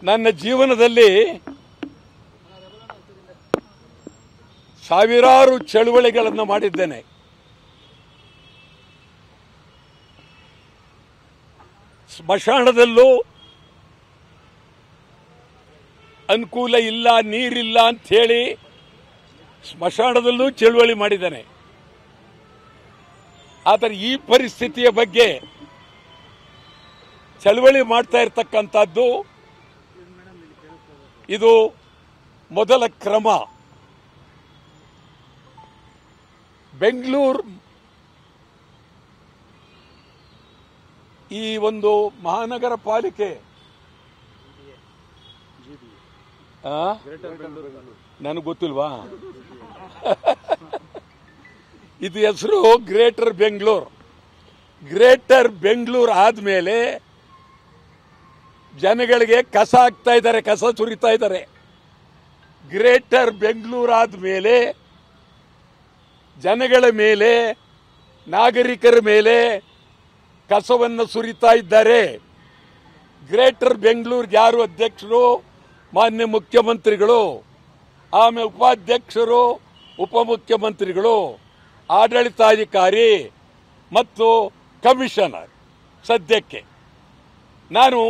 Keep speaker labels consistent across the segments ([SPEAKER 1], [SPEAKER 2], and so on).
[SPEAKER 1] ನನ್ನ ಜೀವನದಲ್ಲಿ ಸಾವಿರಾರು ಚಳುವಳಿಗಳನ್ನು ಮಾಡಿದ್ದೇನೆ. ಸ್ಮಶಾನದಲ್ಲೂ ಅನುಕೂಲ ಇಲ್ಲ, ನೀರಿಲ್ಲ ಅಂತ ಹೇಳಿ ಸ್ಮಶಾನದಲ್ಲೂ ಚಳುವಳಿ ಮಾಡಿದ್ದೇನೆ. ಆದರೆ ಈ ಪರಿಸ್ಥಿತಿಯ ಬಗ್ಗೆ ಚಳುವಳಿ ಮಾಡ್ತಾ ಇರತಕ್ಕಂಥದ್ದು ಇದು ಮೊದಲ ಕ್ರಮ. ಬೆಂಗಳೂರು ಈ ಒಂದು ಮಹಾನಗರ ಪಾಲಿಕೆ ನನಗೆ ಗೊತ್ತಿಲ್ವಾ? ಇದು ಹೆಸರು ಗ್ರೇಟರ್ ಬೆಂಗಳೂರು. ಗ್ರೇಟರ್ ಬೆಂಗಳೂರು ಆದ್ಮೇಲೆ ಜನಗಳಿಗೆ ಕಸ ಹಾಕ್ತಾ ಇದ್ದಾರೆ, ಕಸ ಸುರಿತಾ ಇದ್ದಾರೆ. ಗ್ರೇಟರ್ ಬೆಂಗಳೂರು ಆದ್ಮೇಲೆ ಜನಗಳ ಮೇಲೆ, ನಾಗರಿಕರ ಮೇಲೆ ಕಸವನ್ನು ಸುರಿತಾ ಇದ್ದಾರೆ. ಗ್ರೇಟರ್ ಬೆಂಗಳೂರಿಗೆ ಯಾರು ಅಧ್ಯಕ್ಷರು? ಮಾನ್ಯ ಮುಖ್ಯಮಂತ್ರಿಗಳು, ಆಮೇಲೆ ಉಪಾಧ್ಯಕ್ಷರು, ಉಪಮುಖ್ಯಮಂತ್ರಿಗಳು, ಆಡಳಿತಾಧಿಕಾರಿ ಮತ್ತು ಕಮಿಷನರ್. ಸದ್ಯಕ್ಕೆ ನಾನು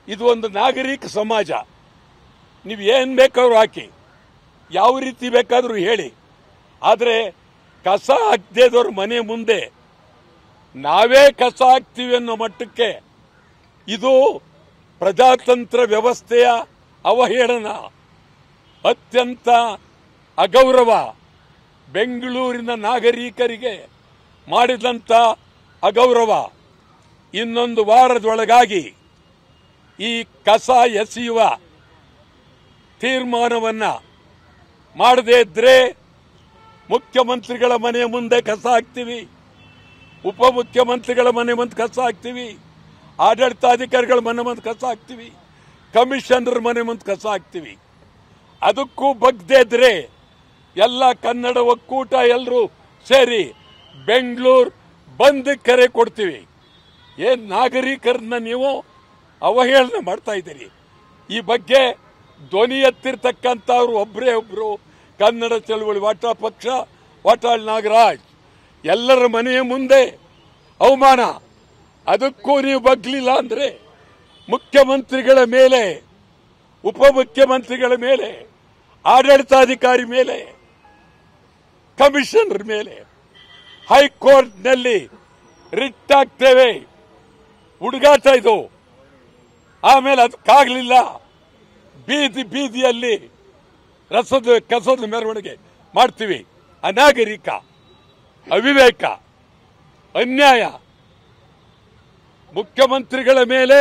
[SPEAKER 1] ಇದು ಒಂದು ನಾಗರಿಕ ಸಮಾಜ. ನೀವು ಏನು ಬೇಕಾದ್ರೂ ಹಾಕಿ, ಯಾವ ರೀತಿ ಬೇಕಾದರೂ ಹೇಳಿ, ಆದರೆ ಕಸ ಹಾಕ್ದೇದವ್ರ ಮನೆ ಮುಂದೆ ನಾವೇ ಕಸ ಹಾಕ್ತೀವಿ ಅನ್ನೋ ಮಟ್ಟಕ್ಕೆ ಇದು ಪ್ರಜಾತಂತ್ರ ವ್ಯವಸ್ಥೆಯ ಅವಹೇಳನ, ಅತ್ಯಂತ ಅಗೌರವ. ಬೆಂಗಳೂರಿನ ನಾಗರಿಕರಿಗೆ ಮಾಡಿದಂಥ ಅಗೌರವ. ಇನ್ನೊಂದು ವಾರದೊಳಗಾಗಿ ಈ ಕಸ ಎಸೆಯುವ ತೀರ್ಮಾನವನ್ನ ಮಾಡದೇ ಇದ್ರೆ ಮುಖ್ಯಮಂತ್ರಿಗಳ ಮನೆ ಮುಂದೆ ಕಸ ಹಾಕ್ತೀವಿ, ಉಪಮುಖ್ಯಮಂತ್ರಿಗಳ ಮನೆ ಮುಂದೆ ಕಸ ಹಾಕ್ತೀವಿ, ಆಡಳಿತಾಧಿಕಾರಿಗಳ ಮನೆ ಮುಂದೆ ಕಸ ಹಾಕ್ತೀವಿ, ಕಮಿಷನರ್ ಮನೆ ಮುಂದೆ ಕಸ ಹಾಕ್ತೀವಿ. ಅದಕ್ಕೂ ಬಗ್ದೇ ಇದ್ರೆ ಎಲ್ಲ ಕನ್ನಡ ಒಕ್ಕೂಟ ಎಲ್ಲರೂ ಸೇರಿ ಬೆಂಗಳೂರು ಬಂದ್ ಕರೆ ಕೊಡ್ತೀವಿ. ಏನ್ ನಾಗರಿಕರನ್ನ ನೀವು ಅವಹೇಳನ ಮಾಡ್ತಾ ಇದ್ದೀರಿ. ಈ ಬಗ್ಗೆ ಧ್ವನಿ ಎತ್ತಿರ್ತಕ್ಕಂಥವ್ರು ಒಬ್ಬರೇ ಒಬ್ರು ಕನ್ನಡ ಚಳವಳಿ ವಾಟಾಳ್ ಪಕ್ಷ, ವಾಟಾಳ್ ನಾಗರಾಜ್. ಎಲ್ಲರ ಮನೆಯ ಮುಂದೆ ಅವಮಾನ. ಅದಕ್ಕೂ ನೀವು ಬಗ್ಲಿಲ್ಲ ಅಂದ್ರೆ ಮುಖ್ಯಮಂತ್ರಿಗಳ ಮೇಲೆ, ಉಪಮುಖ್ಯಮಂತ್ರಿಗಳ ಮೇಲೆ, ಆಡಳಿತಾಧಿಕಾರಿ ಮೇಲೆ, ಕಮಿಷನರ್ ಮೇಲೆ ಹೈಕೋರ್ಟ್ನಲ್ಲಿ ರಿಟ್ ಆಗ್ತೇವೆ. ಹುಡುಗಾಟ ಇದು. ಆಮೇಲೆ ಅದಕ್ಕಾಗಲಿಲ್ಲ, ಬೀದಿ ಬೀದಿಯಲ್ಲಿ ಕಸದ ಮೆರವಣಿಗೆ ಮಾಡ್ತೀವಿ. ಅನಾಗರಿಕ, ಅವಿವೇಕ, ಅನ್ಯಾಯ. ಮುಖ್ಯಮಂತ್ರಿಗಳ ಮೇಲೆ,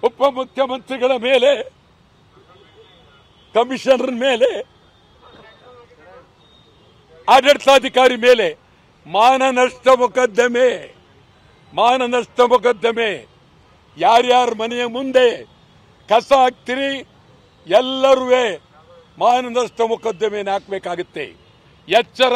[SPEAKER 1] ಉಪಮುಖ್ಯಮಂತ್ರಿಗಳ ಮೇಲೆ, ಕಮಿಷನರ್ ಮೇಲೆ, ಆಡಳಿತಾಧಿಕಾರಿ ಮೇಲೆ ಮಾನನಷ್ಟ ಮೊಕದ್ದಮೆ. ಯಾರ್ಯಾರ ಮನೆಯ ಮುಂದೆ ಕಸ ಹಾಕ್ತಿರಿ ಎಲ್ಲರೂ ಮಾನನಷ್ಟ ಮೊಕದ್ದಮೆಯನ್ನು ಹಾಕಬೇಕಾಗುತ್ತೆ. ಎಚ್ಚರ.